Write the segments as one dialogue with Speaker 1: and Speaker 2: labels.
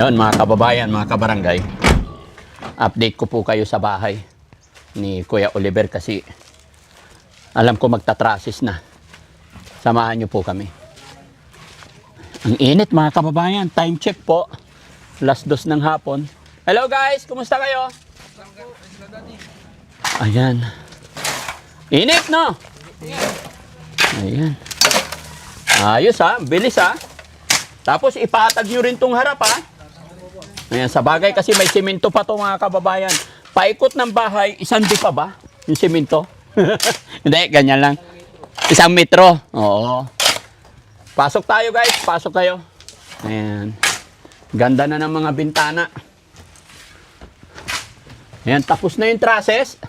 Speaker 1: Ngayon mga kababayan, mga kabarangay, update ko po kayo sa bahay ni Kuya Oliver kasi alam ko magtatrasis na. Samahan niyo po kami. Ang init mga kababayan, time check po. 2:00 ng hapon. Hello guys, kumusta kayo? Ayan. Init no? Ayan. Ayos ha, bilis ha. Tapos ipatag nyo rin tong harap ha. Ayan, sa bagay kasi may simento pa to mga kababayan. Paikot ng bahay, 1 di pa ba? Yung simento? Hindi, ganyan lang. 1 metro. Oo. Pasok tayo guys, pasok kayo. Ayan. Ganda na ng mga bintana. Ayan, tapos na yung trusses.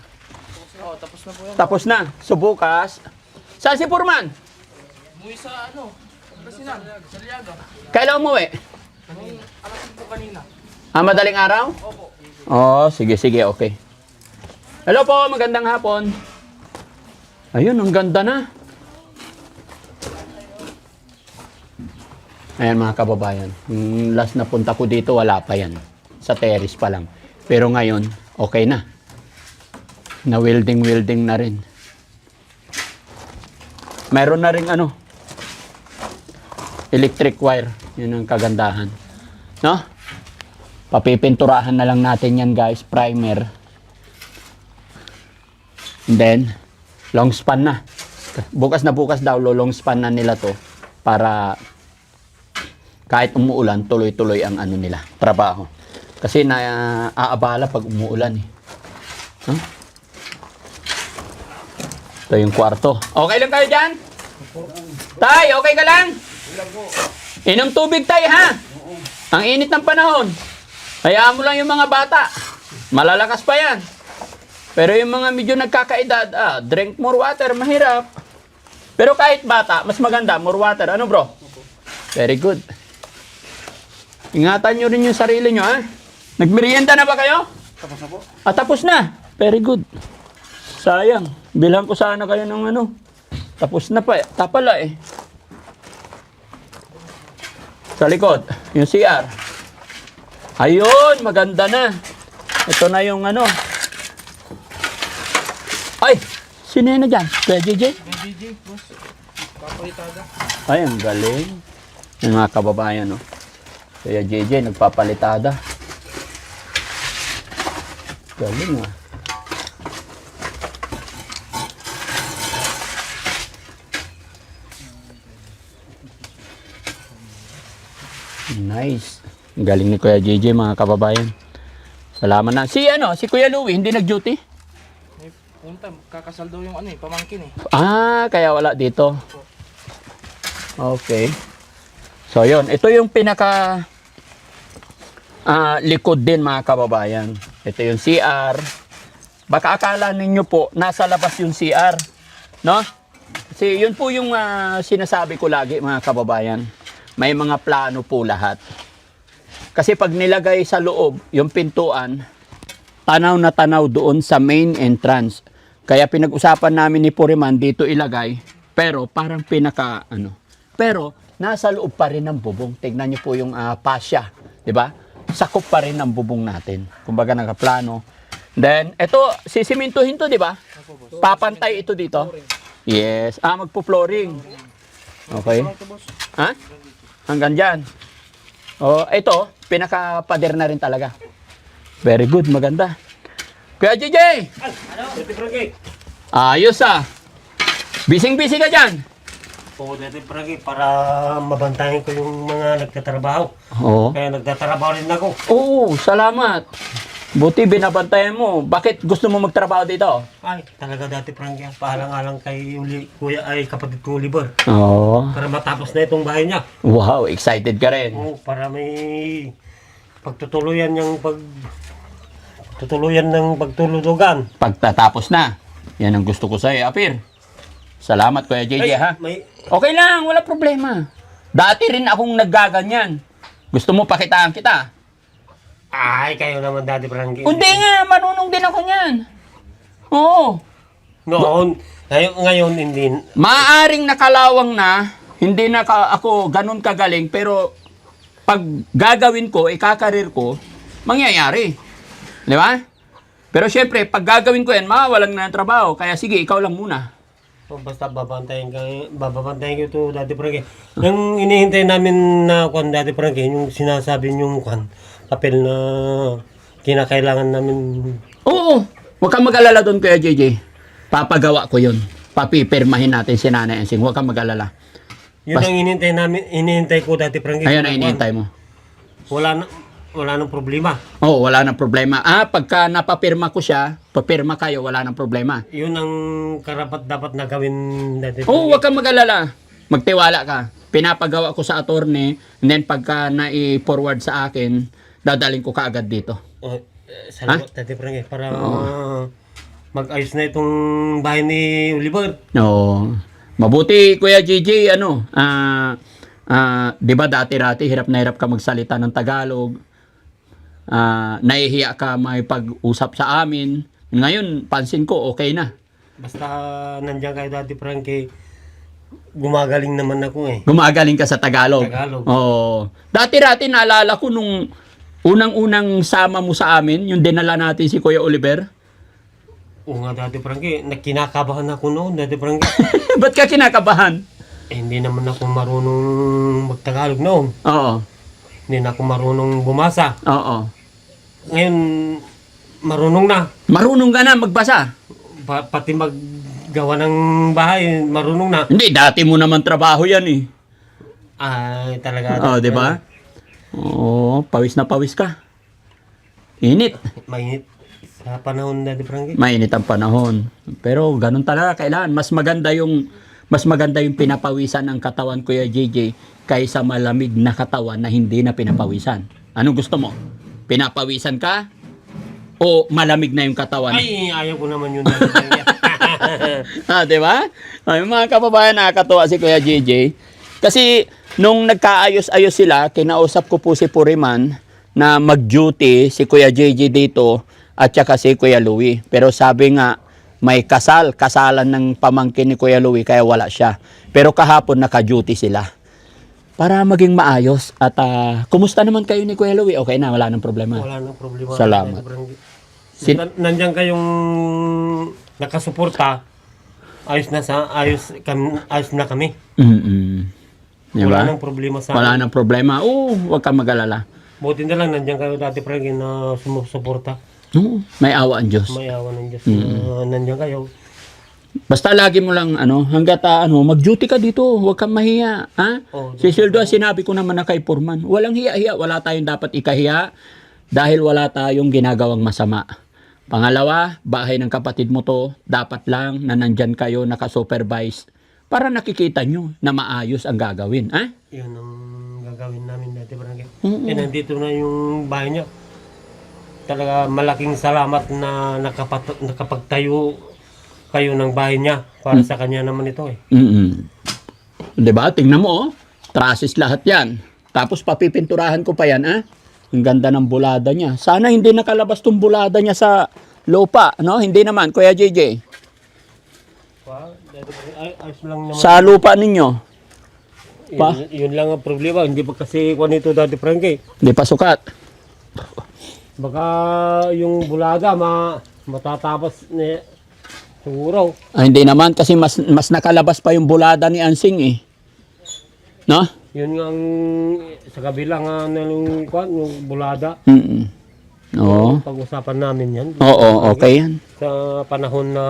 Speaker 2: Oo, tapos na po yan.
Speaker 1: Tapos na. So bukas. Saan si Purman?
Speaker 2: Umuwi sa Kasinan, sa Liaga.
Speaker 1: Kailan umuwi?
Speaker 2: Alas 5 kanina.
Speaker 1: Madaling araw?
Speaker 2: Opo.
Speaker 1: Oo, sige, okay. Hello po, magandang hapon. Ayun, ang ganda na. Ayan mga kababayan. Last na punta ko dito, wala pa yan. Sa terrace pa lang. Pero ngayon, okay na. Na welding na rin. Meron na rin electric wire. Yun ang kagandahan. No? Papipinturahan na lang natin yan guys. Primer. And then, long span na. Bukas na bukas daw, long span na nila to. Para kahit umuulan, tuloy-tuloy ang nila, trabaho. Kasi aabala pag umuulan eh. Huh? Ito yung kwarto. Okay lang kayo dyan? Tay, okay ka lang? Inom tubig tayo ha. Ang init ng panahon. Hayaan mo lang yung mga bata. Malalakas pa yan. Pero yung mga medyo nagkakaedad, drink more water, mahirap. Pero kahit bata, mas maganda, more water. Ano bro? Very good. Ingatan nyo rin yung sarili nyo ha. Nagmerienda na ba kayo?
Speaker 2: Tapos na po.
Speaker 1: Tapos na. Very good. Sayang. Bilhan ko sana kayo ng Tapos na pa. Tapala eh. Sa likod, yung CR. Ayun, maganda na. Ito na yung Ay, sino yun na dyan? Kuya JJ?
Speaker 2: May DJ, boss. Papalitada.
Speaker 1: Ay, ang galing. Yung mga kababayan, no? Kuya JJ, nagpapalitada. Galing, Nice. Ang galing ni Kuya JJ, mga kababayan. Salamat na. Si Kuya Louie, hindi nag-duty?
Speaker 2: May punta, kakasal daw yung pamangkin eh.
Speaker 1: Kaya wala dito. Okay. So, yun. Ito yung pinaka likod din, mga kababayan. Ito yung CR. Baka akala ninyo po, nasa labas yung CR. No? Kasi yun po yung sinasabi ko lagi, mga kababayan. May mga plano po lahat. Kasi pag nilagay sa loob, yung pintuan, tanaw na tanaw doon sa main entrance. Kaya pinag-usapan namin ni Puriman dito ilagay, pero parang Pero nasa loob pa rin ng bubong. Tignan niyo po yung pasya, 'di ba? Sakop pa rin ng bubong natin. Kumbaga nakaplano. Then ito sisimintuhin to, 'di ba? Papantay ito dito. Yes, magpo-flooring. Okay. Ha? Hanggang dyan. Ito, pinaka-pader na rin talaga. Very good, maganda. Kuya JJ! Ayos Bising-busy ka dyan.
Speaker 3: Oo, dati Pragi, para mabantayan ko yung mga nagtatrabaho.
Speaker 1: Oo.
Speaker 3: Kaya nagtatrabaho rin ako.
Speaker 1: Oo, salamat. Buti binabantayan mo. Bakit gusto mo magtrabaho dito?
Speaker 3: Ay, talaga dati Pragi, paalang-alang kay kuya ay kapatid ko Oliver.
Speaker 1: Oo.
Speaker 3: Para matapos na itong bahay niya.
Speaker 1: Wow, excited ka rin.
Speaker 3: Oo, para may pagtutuluyan ng pagtulutugan.
Speaker 1: Pagtatapos na. Yan ang gusto ko sa'yo, Apir. Salamat, Kuya JJ, ha?
Speaker 3: May...
Speaker 1: Okay lang, wala problema. Dati rin akong naggaganyan. Gusto mo pakitaan kita?
Speaker 3: Ay, kayo naman dati Pragi.
Speaker 1: Hindi nga, marunong din ako niyan. Oo.
Speaker 3: Noon, ngayon hindi.
Speaker 1: Maaring nakalawang na, hindi na ako ganun kagaling, pero pag gagawin ko, ikakarir ko, mangyayari. Di ba? Pero syempre, pag gagawin ko yan, mawawalan na ng trabaho. Kaya sige, ikaw lang muna.
Speaker 3: Basta babantayin ko ito, Dati Frankie. Yung inihintay namin na kwan, Dati Frankie, yung sinasabi yung kwan, papel na kinakailangan namin.
Speaker 1: Oo, huwag kang mag-alala doon, Kuya JJ. Papagawa ko yun. Papipirmahin natin si Nanay Ensing. Huwag kang mag-alala.
Speaker 3: Yun ang inihintay ko, Dati Frankie.
Speaker 1: Ayun ang inihintay mo.
Speaker 3: Wala nang problema.
Speaker 1: Oo, wala nang problema. Pagka napapirma ko siya, papirma kayo, wala nang problema.
Speaker 3: Yun ang karapat dapat na gawin, Dati
Speaker 1: Oo, huwag kang mag-alala. Magtiwala ka. Pinapagawa ko sa attorney, and then pagka na-forward sa akin, dadaling ko kaagad dito.
Speaker 3: Salamat, Dati Frankie, para mag-ayos na itong bahay ni Oliver.
Speaker 1: Oo. Mabuti, Kuya JJ, di ba dati-rati, hirap na hirap ka magsalita ng Tagalog. Nahihiya ka may pag-usap sa amin. Ngayon, pansin ko, okay na.
Speaker 3: Basta nandiyan kayo, Dati Frankie, gumagaling naman ako eh.
Speaker 1: Gumagaling ka sa Tagalog.
Speaker 3: Tagalog.
Speaker 1: Oo. Dati-rati, naalala ko nung unang-unang sama mo sa amin, yung dinala natin si Kuya Oliver.
Speaker 3: Oo nga, Dati Frankie, kinakabahan ako noon, Dati Frankie.
Speaker 1: Ba't ka kinakabahan?
Speaker 3: Hindi naman ako marunong magtagalog noon.
Speaker 1: Oo.
Speaker 3: Hindi na ako marunong bumasa.
Speaker 1: Oo.
Speaker 3: Ngayon, marunong na.
Speaker 1: Marunong ka na magbasa.
Speaker 3: Pati maggawa ng bahay, marunong na.
Speaker 1: Hindi, dati mo naman trabaho yan eh.
Speaker 3: Ay, talaga.
Speaker 1: Oo, di ba? Oo, pawis na pawis ka. Init.
Speaker 3: Mainit sa panahon, Dati Frankie.
Speaker 1: Mainit ang panahon. Pero ganun talaga kailangan. Mas maganda yung pinapawisan ng katawan, Kuya JJ, kaysa malamig na katawan na hindi na pinapawisan. Ano gusto mo? Pinapawisan ka? O malamig na yung katawan?
Speaker 3: Ay, ayaw ko naman yun, Dati Frankie.
Speaker 1: Di ba? Ay, mga kababayan, nakakatuwa si Kuya JJ. Kasi nung nagkaayos-ayos sila, kinausap ko po si Puriman na mag-duty si Kuya JJ dito at saka si Kuya Louie. Pero sabi nga, may kasalan ng pamangkin ni Kuya Louie kaya wala siya. Pero kahapon naka-duty sila. Para maging maayos. At kumusta naman kayo ni Kuya Louie? Okay na, wala nang problema.
Speaker 3: Wala nang problema.
Speaker 1: Salamat.
Speaker 3: Dati Frankie. Nandiyan kayong nakasuporta. Ayos na kami.
Speaker 1: Diba?
Speaker 3: Wala nang problema sa
Speaker 1: Wala nang problema. Oo, huwag kang mag-alala.
Speaker 3: Buti na lang nandiyan kayo, Dati Frankie, na sumusuporta.
Speaker 1: Oo, may awa ang Diyos.
Speaker 3: May awa ng Diyos. Nandiyan kayo.
Speaker 1: Basta lagi mo lang hangga't mag-duty ka dito, huwag kang mahiya, ha?
Speaker 3: Oo,
Speaker 1: Si Sildo, sinabi ko naman na kay Purman, walang hiya-hiya, wala tayong dapat ikahiya dahil wala tayong ginagawang masama. Pangalawa, bahay ng kapatid mo to, dapat lang na nandyan kayo nakasupervise para nakikita nyo na maayos ang gagawin, ha?
Speaker 3: Yun ang gagawin namin, Dati Frankie. Nandito na yung bahay niya. Talaga malaking salamat na nakapagtayo kayo ng bahay niya para sa kanya naman ito eh.
Speaker 1: Diba? Tingnan mo, trusses lahat yan. Tapos papipinturahan ko pa yan, ha? Ang ganda ng bulada niya. Sana hindi nakalabas tong bulada niya sa lupa, no? Hindi naman, Kuya JJ.
Speaker 3: Ayos lang naman.
Speaker 1: Sa lupa ninyo,
Speaker 3: Yun lang ang problema. Hindi pa kasi kung ito, Dati Frankie.
Speaker 1: hindi pa sukat.
Speaker 3: Baka yung bulaga matatapos ni siguro.
Speaker 1: Hindi naman, kasi mas nakalabas pa yung bulada ni Ansing, eh. No?
Speaker 3: Yun nga ang sa kabilang yung bulada.
Speaker 1: Oo.
Speaker 3: Pag-usapan namin yan.
Speaker 1: Oo, okay yan.
Speaker 3: Sa panahon na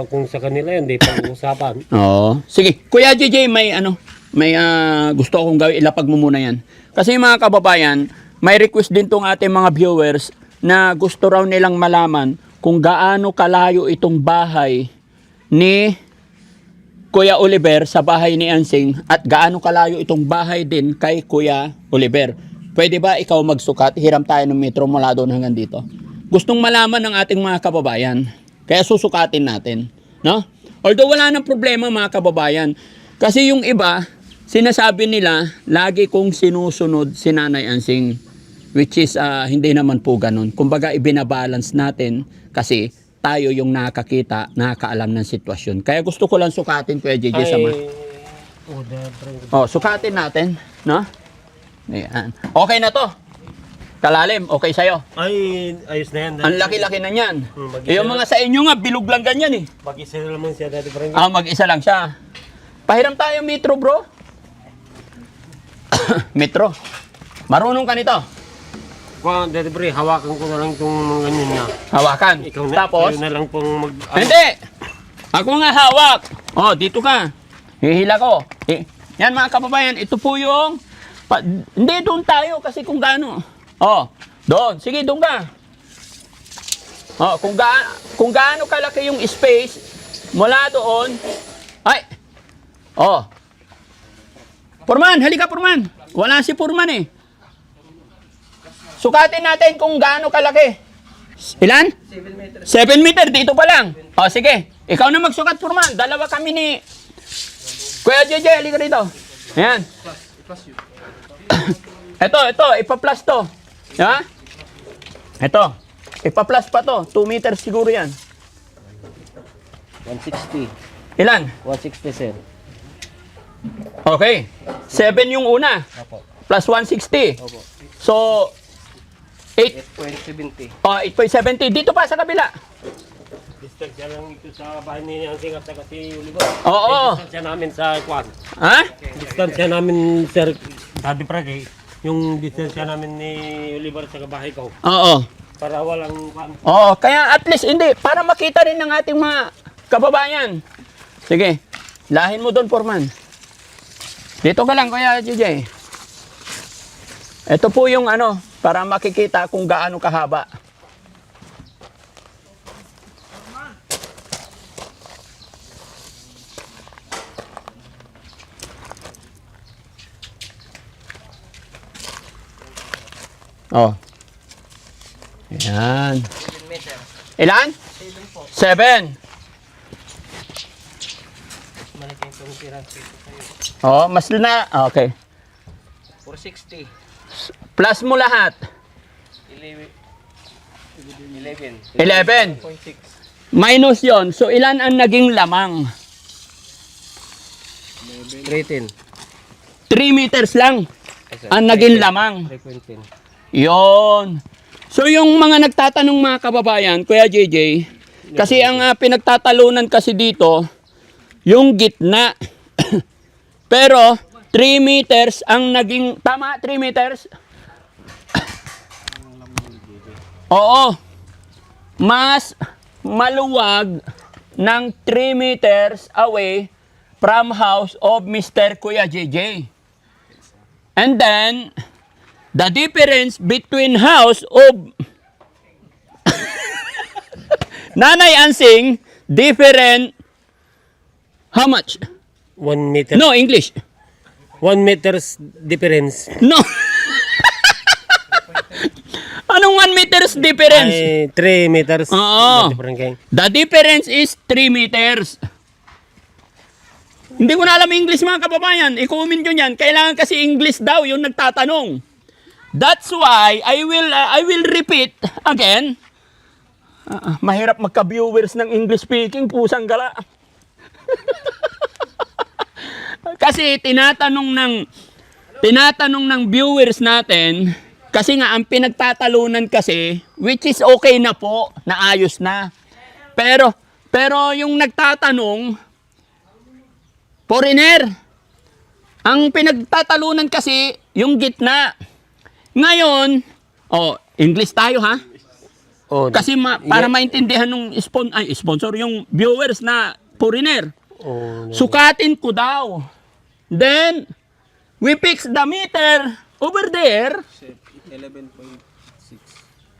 Speaker 3: kung sa kanila yan, di pag-usapan.
Speaker 1: Oo. Sige, Kuya JJ, may gusto akong gawin, ilapag mo muna yan. Kasi mga kababayan, may request din tong ating mga viewers na gusto raw nilang malaman kung gaano kalayo itong bahay ni Kuya Oliver sa bahay ni Ansing at gaano kalayo itong bahay din kay Kuya Oliver. Pwede ba ikaw magsukat? Hiram tayo ng metro mula doon hanggang dito. Gustong malaman ng ating mga kababayan. Kaya susukatin natin. No? Although wala nang problema mga kababayan. Kasi yung iba, sinasabi nila, lagi kong sinusunod si Nanay Ansing. Which is, hindi naman po ganun. Kumbaga, ibinabalance natin kasi tayo yung nakakita, nakakaalam ng sitwasyon. Kaya gusto ko lang sukatin, Kuya JJ, sama. Sukatin natin, no? Ayan. Okay na to. Kalalim, okay sa'yo.
Speaker 3: Ay, ayos na yan.
Speaker 1: Ang laki-laki na niyan.
Speaker 3: mag-isa
Speaker 1: Yung mga sa inyo nga, bilog lang ganyan eh.
Speaker 3: Mag-isa na naman siya, Daddy Frankie.
Speaker 1: Mag-isa lang siya. Pahiram tayo metro, bro. Metro. Marunong ka nito.
Speaker 3: Kung Daddy Frankie, hawakan ko na lang itong mga ganyan niya.
Speaker 1: Hawakan.
Speaker 3: Ikaw na,
Speaker 1: Tapos,
Speaker 3: kayo na lang pong mag...
Speaker 1: hindi. Ako nga hawak. Oh, dito ka. Hihila ko. Yan mga kababayan, ito po yung... hindi, doon tayo kasi kung gaano. Oh, doon. Sige, doon ka. Oh, kung gaano kalaki yung space mula doon. Ay. Oh. Purman, halika Purman. Wala si Purman eh. Sukatin natin kung gaano kalaki. Ilan? 7 meter. 7 meter, dito pa lang. O, sige. Ikaw na magsukat, Purman. Dalawa kami ni... Kuya JJ, halika rito. Ayan. Ito, ipa-plus to. Ha? Ito. Ipa-plus pa to. 2 meters siguro yan.
Speaker 4: 160.
Speaker 1: Ilan?
Speaker 4: 160, sir.
Speaker 1: Okay. 7 yung una.
Speaker 4: Opo.
Speaker 1: Plus 160.
Speaker 4: Opo.
Speaker 1: So, 8.
Speaker 4: 8.70.
Speaker 1: 8.70. Dito pa sa kabila.
Speaker 3: Distansya lang ito sa bahay ni Ansing at saka si Oliver.
Speaker 1: Oo.
Speaker 3: Distansya namin sa kwan.
Speaker 1: Ha?
Speaker 3: Distansya namin, sir, Daddy Frankie, yung distansya namin ni Oliver sa bahay ko.
Speaker 1: Oo.
Speaker 3: Para walang kwan.
Speaker 1: Oo. Kaya at least, hindi. Para makita rin ng ating mga kababayan. Sige. Lahin mo doon, Foreman. Dito ka lang, Kuya JJ. Ito po yung ano, para makikita kung gaano kahaba. Oh. Ayan.
Speaker 4: 7 meter.
Speaker 1: Ilan?
Speaker 4: 7 po.
Speaker 1: 7.
Speaker 4: Malaking itong tira dito sa'yo.
Speaker 1: Oh, mas na. Okay.
Speaker 4: 460.
Speaker 1: Plus mo lahat.
Speaker 4: 11.
Speaker 1: 11.
Speaker 4: 11.6.
Speaker 1: Minus yon. So, ilan ang naging lamang?
Speaker 4: 310.
Speaker 1: 3 meters lang ang naging lamang.
Speaker 4: 3.10.
Speaker 1: Yon. So, yung mga nagtatanong mga kababayan, Kuya JJ, kasi ang pinagtatalunan kasi dito, yung gitna. Pero, 3 meters ang naging, tama, 3 meters? Oo. Mas maluwag ng 3 meters away from house of Mr. Kuya JJ. And then, the difference between house of Nanay Ansing, different, how much?
Speaker 3: 1 meter.
Speaker 1: No, English.
Speaker 3: 1 meters difference.
Speaker 1: No. Anong 1 meters difference?
Speaker 3: Ay, 3 meters.
Speaker 1: Oo.
Speaker 3: Daddy Frankie.
Speaker 1: The difference is 3 meters. Hindi ko na alam English mga kababayan. I-comment nyo yan. Kailangan kasi English daw yung nagtatanong. That's why I will repeat again. Mahirap magka-viewers ng English speaking, pusang gala. Kasi tinatanong ng viewers natin, kasi nga ang pinagtatalunan kasi, which is okay na po, naayos na. Pero yung nagtatanong, foreigner, ang pinagtatalunan kasi, yung gitna. Ngayon, English tayo ha?
Speaker 3: Oh,
Speaker 1: Kasi para maintindihan ng sponsor, yung viewers na foreigner.
Speaker 3: oh,
Speaker 1: Sukatin ko daw. Then, we fix the meter over there.
Speaker 4: 11.6.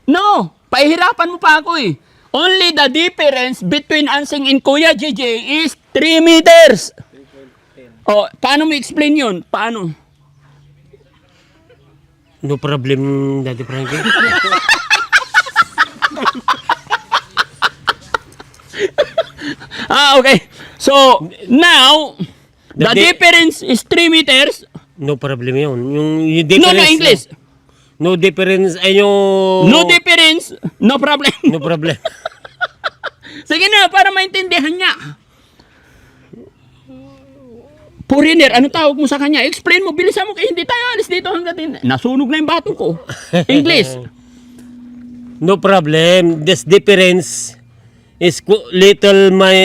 Speaker 1: No, pahihirapan mo pa ako eh. Only the difference between Ansing and Kuya JJ is 3 meters. Oh, paano mo explain yun? Paano?
Speaker 3: no problem, Daddy Frankie.
Speaker 1: Okay. So, now, the difference is 3 meters.
Speaker 3: No problem yun. Yung
Speaker 1: No,
Speaker 3: difference.
Speaker 1: no, English.
Speaker 3: No difference ay yung...
Speaker 1: No difference, no problem.
Speaker 3: No problem.
Speaker 1: Sige na, para maintindihan niya. Foreigner, ano tawag mo sa kanya? Explain mo, bilisan mo, kaya hindi tayo alis dito hanggang nasunog na yung bato ko. English.
Speaker 3: No problem. This difference is little my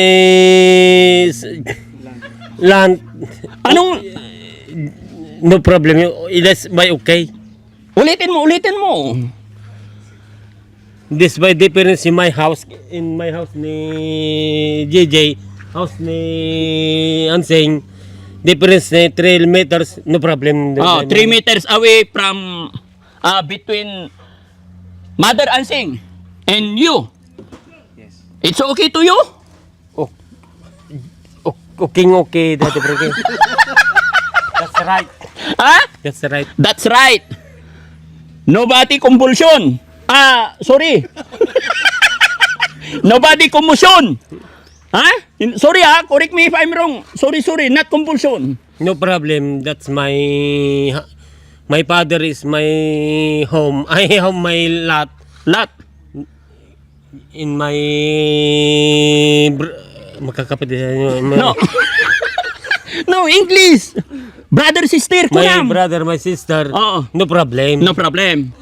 Speaker 3: land.
Speaker 1: Anong,
Speaker 3: No problem. That's my okay.
Speaker 1: ulitin mo.
Speaker 3: This by difference in my house ni JJ, house ni Anseng, difference ni 3 meters, no problem.
Speaker 1: 3 meters away from, between Mother Ansing and you.
Speaker 2: Yes.
Speaker 1: It's okay to you?
Speaker 3: Okay, that's okay. That's right.
Speaker 1: Ha?
Speaker 3: That's right.
Speaker 1: That's right. Nobody compulsion. Sorry. Nobody commotion. Ha? Sorry correct me if I'm wrong. Sorry, not compulsion.
Speaker 3: No problem. That's my father is my home. I have my lot
Speaker 1: Lot.
Speaker 3: in my makakapatid
Speaker 1: No. No, English. Brother, sister,
Speaker 3: my
Speaker 1: kunam.
Speaker 3: brother, my sister.
Speaker 1: Oo.
Speaker 3: No problem.
Speaker 1: No problem.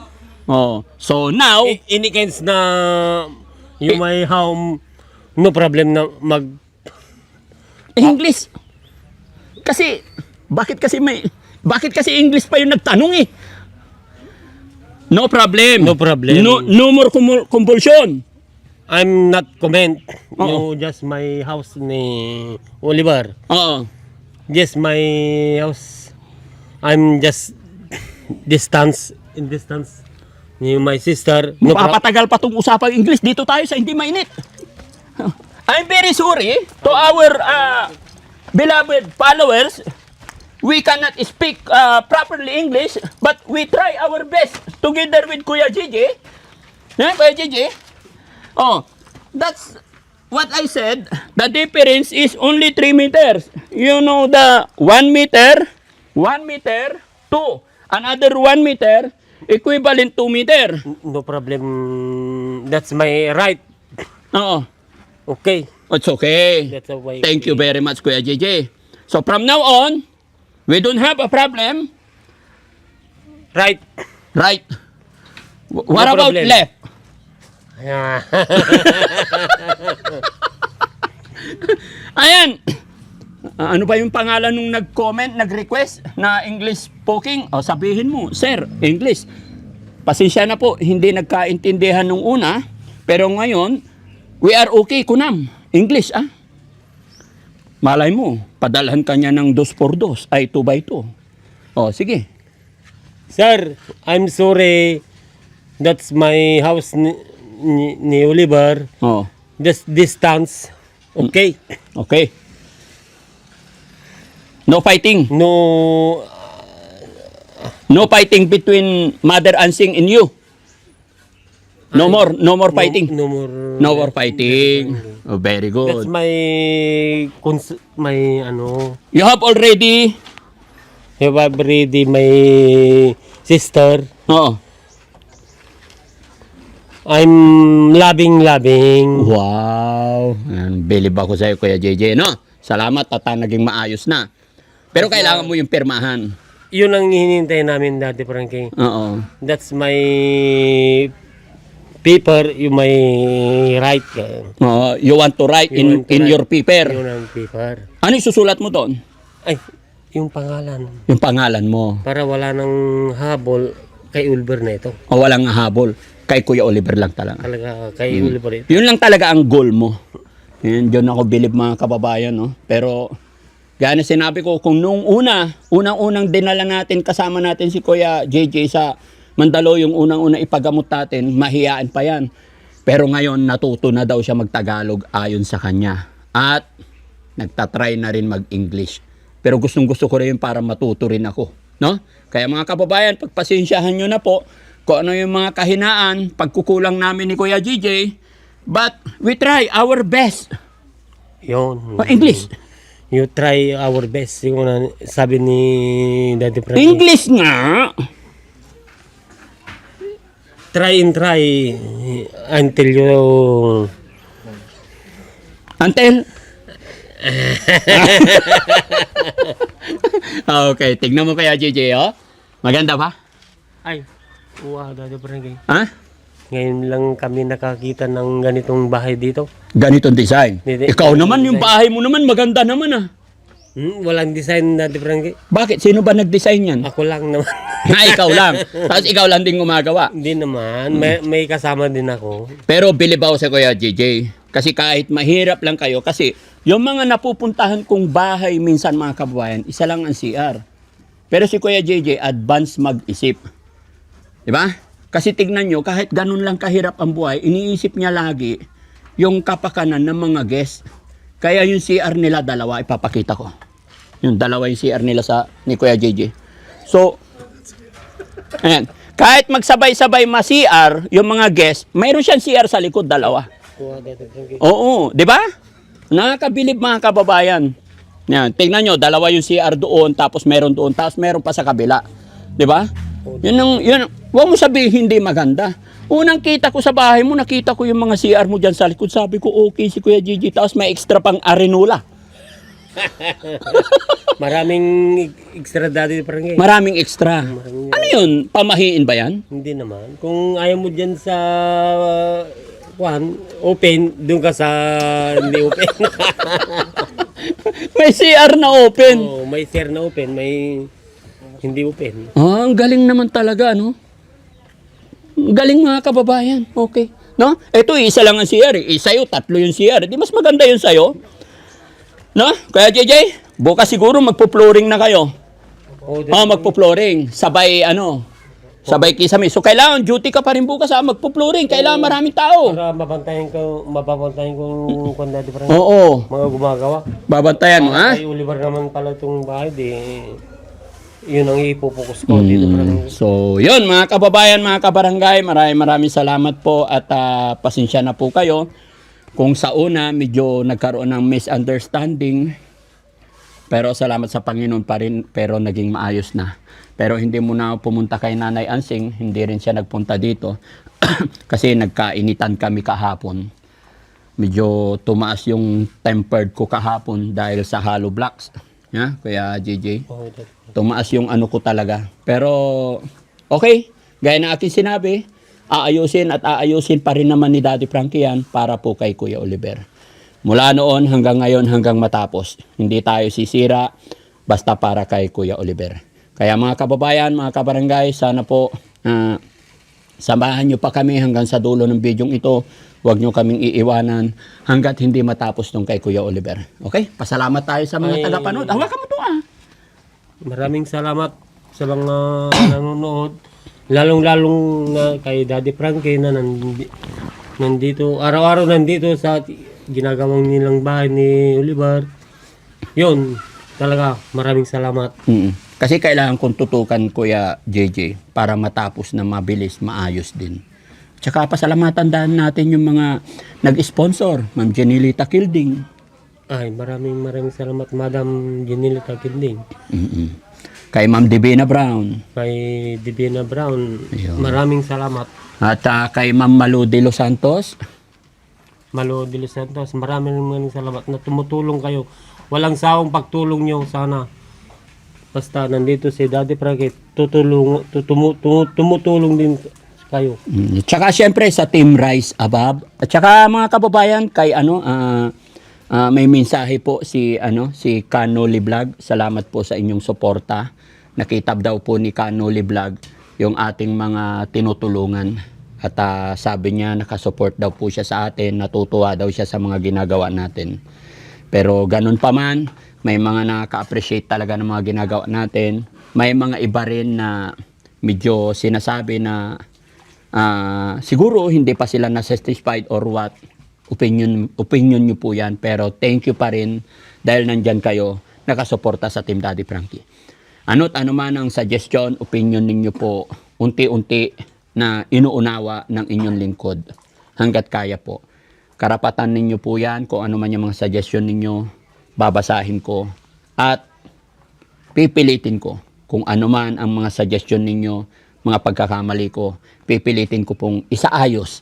Speaker 1: Oh, so now,
Speaker 3: Any kinds na yung my home, no problem na
Speaker 1: English. Kasi, bakit kasi English pa yung nagtanong eh? No problem.
Speaker 3: No problem.
Speaker 1: No more compulsion.
Speaker 3: I'm not comment.
Speaker 1: Oo.
Speaker 3: You just my house ni Oliver.
Speaker 1: Oo.
Speaker 3: Just my house. I'm just distance ni my sister. No
Speaker 1: Mapapatagal pa tong usapang English. Dito tayo sa hindi mainit. I'm very sorry to our beloved followers. We cannot speak properly English, but we try our best together with Kuya Gigi. Kuya Gigi? Oh, that's what I said. The difference is only 3 meters. You know the 1 meter, 2, another 1 meter, equivalent 2 meter.
Speaker 3: No problem. That's my right.
Speaker 1: Oo.
Speaker 3: Okay.
Speaker 1: It's okay.
Speaker 3: That's a way.
Speaker 1: Thank you very much, Kuya JJ. So from now on, we don't have a problem.
Speaker 3: Right.
Speaker 1: Right. What
Speaker 3: No
Speaker 1: about
Speaker 3: problem.
Speaker 1: left?
Speaker 3: Yeah.
Speaker 1: Ayan. Ano ba yung pangalan nung nag-comment, nag-request na English speaking? O sabihin mo, sir, English. Pasensya na po, hindi nagkaintindihan nung una. Pero ngayon, we are okay, kunam. English, Malay mo, padalhan ka niya ng 2x2, ay 2x2. O, sige.
Speaker 3: Sir, I'm sorry. That's my house ni Oliver.
Speaker 1: O,
Speaker 3: This distance. Okay.
Speaker 1: okay. No fighting. No fighting between Mother Ansing and you. No more fighting.
Speaker 3: No more.
Speaker 1: No more fighting. Oh, very
Speaker 3: That's
Speaker 1: good.
Speaker 3: my ano.
Speaker 1: You have already,
Speaker 3: Have already my sister.
Speaker 1: oh,
Speaker 3: I'm loving.
Speaker 1: wow. Bilib ako sa'yo, Kuya JJ, no? Salamat at naging maayos na. Pero kailangan mo yung pirmahan.
Speaker 3: Yun ang hinihintay namin dati, Frankie.
Speaker 1: Oo.
Speaker 3: That's my paper, you my right.
Speaker 1: Oh, you want to write
Speaker 3: You want to
Speaker 1: in
Speaker 3: write.
Speaker 1: your paper.
Speaker 3: Yun ang paper.
Speaker 1: Ano yung susulat mo doon?
Speaker 3: Ay, yung pangalan.
Speaker 1: Yung pangalan mo.
Speaker 3: Para wala nang habol kay Oliver na ito.
Speaker 1: O walang habol. Kay Kuya Oliver lang talaga.
Speaker 3: Talaga kay Oliver ito.
Speaker 1: Yun lang talaga ang goal mo. Yun, yun ako bilib mga kababayan, no? Pero, gaya na sinabi ko, kung nung unang-unang dinala natin, kasama natin si Kuya JJ sa Mandalo, yung unang-unang ipagamot natin, mahiyaan pa yan. Pero ngayon, natuto na daw siya magtagalog ayon sa kanya. At, nagtatry na rin mag-English. Pero gustong-gusto ko rin para matuto rin ako, no? Kaya mga kababayan, pagpasensyahan nyo na po kung ano yung mga kahinaan, pagkukulang namin ni Kuya JJ. But we try our best.
Speaker 3: Yun.
Speaker 1: English.
Speaker 3: You try our best. Yung sabi ni Daddy Frankie.
Speaker 1: English nga.
Speaker 3: Try and try until you...
Speaker 1: Until Okay, tignan mo kaya JJ, oh. Maganda ba?
Speaker 3: Ay, wow, Daddy Frankie.
Speaker 1: Ha?
Speaker 3: Ngayon lang kami nakakita ng ganitong bahay dito.
Speaker 1: Ganitong design.
Speaker 3: Hindi.
Speaker 1: Ikaw naman, yung bahay mo naman, maganda naman ah.
Speaker 3: Walang design, Daddy Frankie.
Speaker 1: Bakit? Sino ba nag-design yan?
Speaker 3: Ako lang naman.
Speaker 1: Ikaw lang. Tapos ikaw lang din gumagawa.
Speaker 3: Hindi naman. May kasama din ako.
Speaker 1: Pero bilib ako sa Kuya JJ. Kasi kahit mahirap lang kayo, kasi yung mga napupuntahan kong bahay minsan mga kababayan, isa lang ang CR. Pero si Kuya JJ, advance mag-isip. Diba? Kasi tignan nyo, kahit ganun lang kahirap ang buhay, iniisip niya lagi yung kapakanan ng mga guests. Kaya yung CR nila dalawa, ipapakita ko. Yung dalawa yung CR nila ni Kuya JJ. So, ayan. Kahit magsabay-sabay ma-CR, yung mga guests, mayroon siyang CR sa likod, dalawa.
Speaker 3: Wow, Daddy Frankie.
Speaker 1: Oo, di ba? Nakakabilib mga kababayan. Yan, tingnan nyo, dalawa yung CR doon, tapos meron doon, tapos meron pa sa kabila. Di ba? Yun, huwag mo sabihin hindi maganda. Unang kita ko sa bahay mo, nakita ko yung mga CR mo dyan sa likod. Sabi ko, okay si Kuya Gigi, tapos may extra pang arenula.
Speaker 3: Maraming extra, Daddy Frankie.
Speaker 1: Maraming extra. Ano yun? Pamahiin ba yan?
Speaker 3: Hindi naman. Kung ayaw mo dyan sa open, doon ka sa hindi open.
Speaker 1: May CR na open.
Speaker 3: Oo, may share na open, may hindi open.
Speaker 1: Ah, ang galing naman talaga, no? Ang galing mga kababayan. Okay. No? Ito, isa lang ang CR. Sa'yo, tatlo yung CR. Di mas maganda yun sa'yo? No? Kaya JJ, bukas siguro magpo-flooring na kayo. Magpo-flooring. Sabay kisame. So, kailangan duty ka pa rin bukas, magpo-flooring. Kailangan maraming tao.
Speaker 3: Para mabantayan ko kung Daddy Frankie.
Speaker 1: Oo.
Speaker 3: Mga gumagawa.
Speaker 1: Babantayan mo, ha?
Speaker 3: Kay Oliver naman pala itong bahay, yun ang ipopokus ko dito.
Speaker 1: So, yun mga kababayan, mga kabarangay, maraming salamat po at pasensya na po kayo. Kung sa una, medyo nagkaroon ng misunderstanding, pero salamat sa Panginoon pa rin, pero naging maayos na. Pero hindi muna pumunta kay Nanay Ansing, hindi rin siya nagpunta dito kasi nagkainitan kami kahapon. Medyo tumaas yung tempered ko kahapon dahil sa hollow blocks. Yeah, Kuya JJ. Tumaas yung ano ko talaga. Pero okay, gaya na aking sinabi, aayusin pa rin naman ni Daddy Frankie yan para po kay Kuya Oliver. Mula noon hanggang ngayon, hanggang matapos, hindi tayo sisira basta para kay Kuya Oliver. Kaya mga kababayan, mga kabarangay, sana po samahan nyo pa kami hanggang sa dulo ng bidyong ito. Huwag nyo kaming iiwanan hanggat hindi matapos nung kay Kuya Oliver. Okay? Pasalamat tayo sa mga tagapanood. Hawakan mo ito
Speaker 3: Maraming salamat sa mga nanonood. Lalong-lalong na kay Daddy Frankie na nandito. Araw-araw nandito sa ginagawang nilang bahay ni Oliver. Yun, talaga maraming salamat.
Speaker 1: Kasi kailangan kong tutukan, Kuya JJ, para matapos na mabilis, maayos din. Tsaka pasalamatan dahil natin yung mga nag-sponsor, Ma'am Jenilita Kilding.
Speaker 3: Ay, maraming salamat, Madam Jenilita Kilding.
Speaker 1: Kay Ma'am Divina Brown.
Speaker 3: Kay Divina Brown,
Speaker 1: Ayun.
Speaker 3: maraming salamat.
Speaker 1: At kay Ma'am Malu de Los Santos.
Speaker 3: Malo de Los Santos, maraming salamat na tumutulong kayo. Walang sawang pagtulong nyo sana. Basta nandito si Daddy Frankie, tumutulong din kayo.
Speaker 1: Tsaka syempre sa Team Rise Above. At tsaka mga kababayan, kay may mensahe po si Kanoli Vlog. Salamat po sa inyong suporta. Nakita daw po ni Kanoli Vlog yung ating mga tinutulungan. At sabi niya nakasupport daw po siya sa atin, natutuwa daw siya sa mga ginagawa natin. Pero ganun pa man, may mga nakaka-appreciate talaga ng mga ginagawa natin. May mga iba rin na medyo sinasabi na siguro hindi pa sila na-satisfied or what. Opinion nyo po yan. Pero thank you pa rin dahil nandyan kayo nakasuporta sa Team Daddy Frankie. Ano't ano man ang suggestion, opinion ninyo po, unti-unti na inuunawa ng inyong lingkod hanggat kaya po. Karapatan ninyo po yan, kung ano man yung mga suggestion ninyo, babasahin ko at pipilitin ko kung ano man ang mga suggestion ninyo, mga pagkakamali ko, pipilitin ko pong isaayos.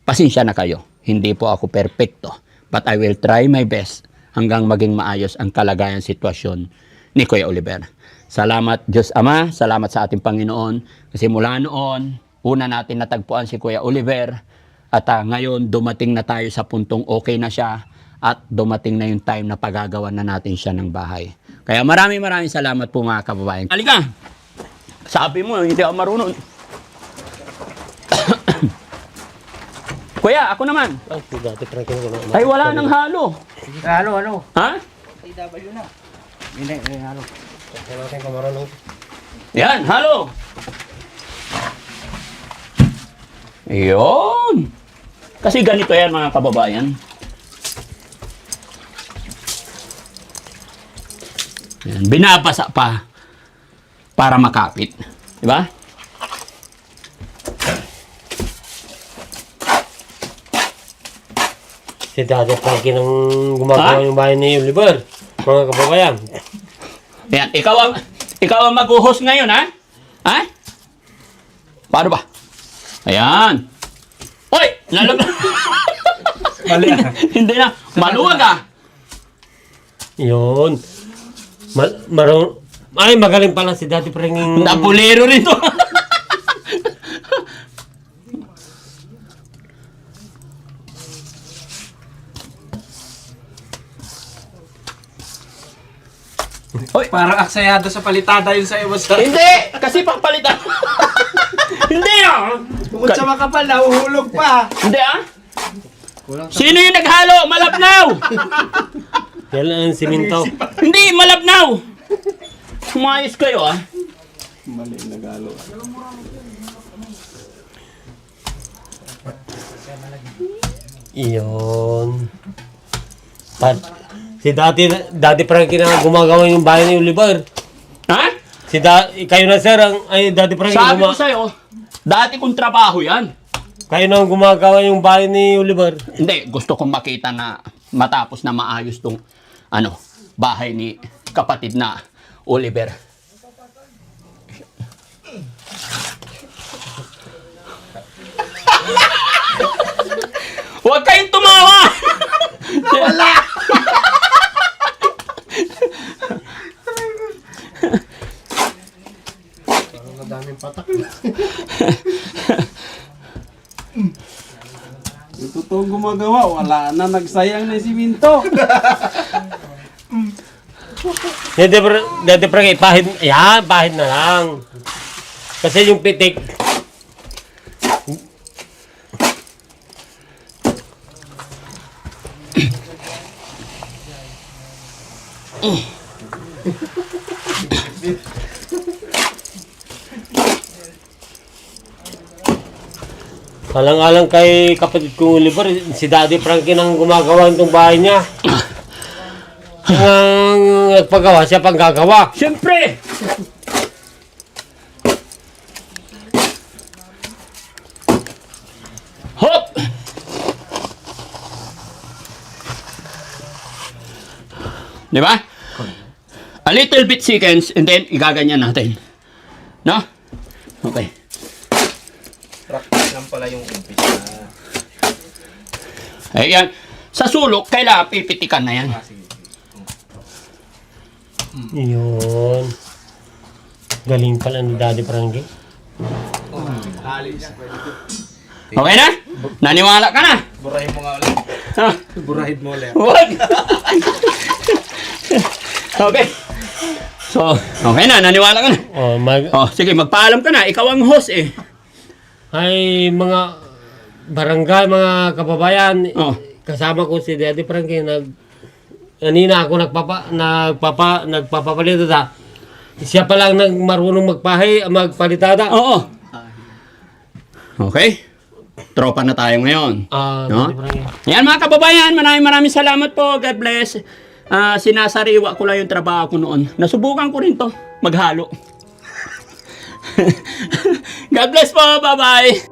Speaker 1: Pasensya na kayo, hindi po ako perfecto, but I will try my best hanggang maging maayos ang kalagayan sitwasyon ni Kuya Oliver. Salamat Diyos Ama, salamat sa ating Panginoon kasi mula noon, una natin natagpuan si Kuya Oliver at ngayon dumating na tayo sa puntong okay na siya at dumating na yung time na pagagawa na natin siya ng bahay. Kaya maraming salamat po mga kababayan. Halika! Sabi mo, hindi ako marunong. Kuya, ako naman.
Speaker 3: Ay, dati Frankie na gano'n.
Speaker 1: Ay, wala nang halo.
Speaker 4: Halo.
Speaker 1: Ha?
Speaker 4: TW na. Hindi, halo.
Speaker 3: Wala tayong kamarunong.
Speaker 1: Yan, halo. Yun. Kasi ganito yan mga kababayan. Yan, binabasa pa para makapit. Diba?
Speaker 3: Si Daddy Frankie nang gumagawa
Speaker 1: Ha?
Speaker 3: yung bahay ni Oliver. Mga kababayan.
Speaker 1: Yan, ikaw ang mag-uhos ngayon, ha? Ha? Paano ba? Ayan. Hoy! Mali Hindi na. Maluwag, ah.
Speaker 3: Yun. Ay, magaling pala si Daddy Frankie.
Speaker 1: Napulero rin to. Hoy,
Speaker 4: Parang aksayado sa palitada yun sa iyo, boss.
Speaker 1: hindi! Kasi papalitan. Hindi, ah.
Speaker 4: Bukod sa makapal, nahuhulog pa.
Speaker 1: Hindi, ah. Sino yung naghalo? Malabnaw!
Speaker 3: Yan lang ang siminto.
Speaker 1: Hindi, malabnaw! Sumayos kayo, ah.
Speaker 3: Iyon. Si Daddy Frankie na gumagawa yung bahay ni Oliver.
Speaker 1: Ha?
Speaker 3: Kayo na sir, Daddy Frankie
Speaker 1: Sabi ko sa'yo, dati kong trabaho yan.
Speaker 3: kayo na ang gumagawa yung bahay ni Oliver.
Speaker 1: Hindi, gusto kong makita na matapos na maayos tong bahay ni kapatid na Oliver. Huwag kayong tumawa! Wala!
Speaker 3: Madaming patak.
Speaker 4: Yung totoong gumagawa, wala na, nagsayang na si Minto.
Speaker 3: Dati pre, pahid, yan, pahid na lang. Kasi yung pitik, alang-alang kay kapatid kong Oliver, si Daddy Frankie nang gumagawa itong bahay niya. Ang nagpagawa, siya pang gagawa.
Speaker 1: Siyempre! Hop! Di ba? A little bit seconds and then igaganyan natin. No? Okay.
Speaker 2: Practice lang pala yung umpisa.
Speaker 1: Ayan. Sa sulok, kailangan pipitikan na yan.
Speaker 3: Yun. Galing pala ni Daddy Frankie.
Speaker 1: Okay na? Naniwala ka na?
Speaker 2: Burahin mo nga ulit.
Speaker 1: Ha?
Speaker 4: Burahid mo ulit.
Speaker 1: Huwag! Okay. So, okay na. Naniwala ka na. Oh, sige, magpaalam ka na. Ikaw ang host eh.
Speaker 3: Ay, mga barangay, mga kababayan,
Speaker 1: Oh.
Speaker 3: kasama ko si Daddy Frankie, kanina ako nagpapalitada. Siya pa lang marunong magpalitada.
Speaker 1: Oo. Okay. Tropa na tayo ngayon. No?
Speaker 3: Daddy Frankie.
Speaker 1: Yan mga kababayan, maraming salamat po. God bless. Sinasariwa ko lang yung trabaho ko noon. Nasubukan ko rin to, maghalo. God bless po. Bye-bye.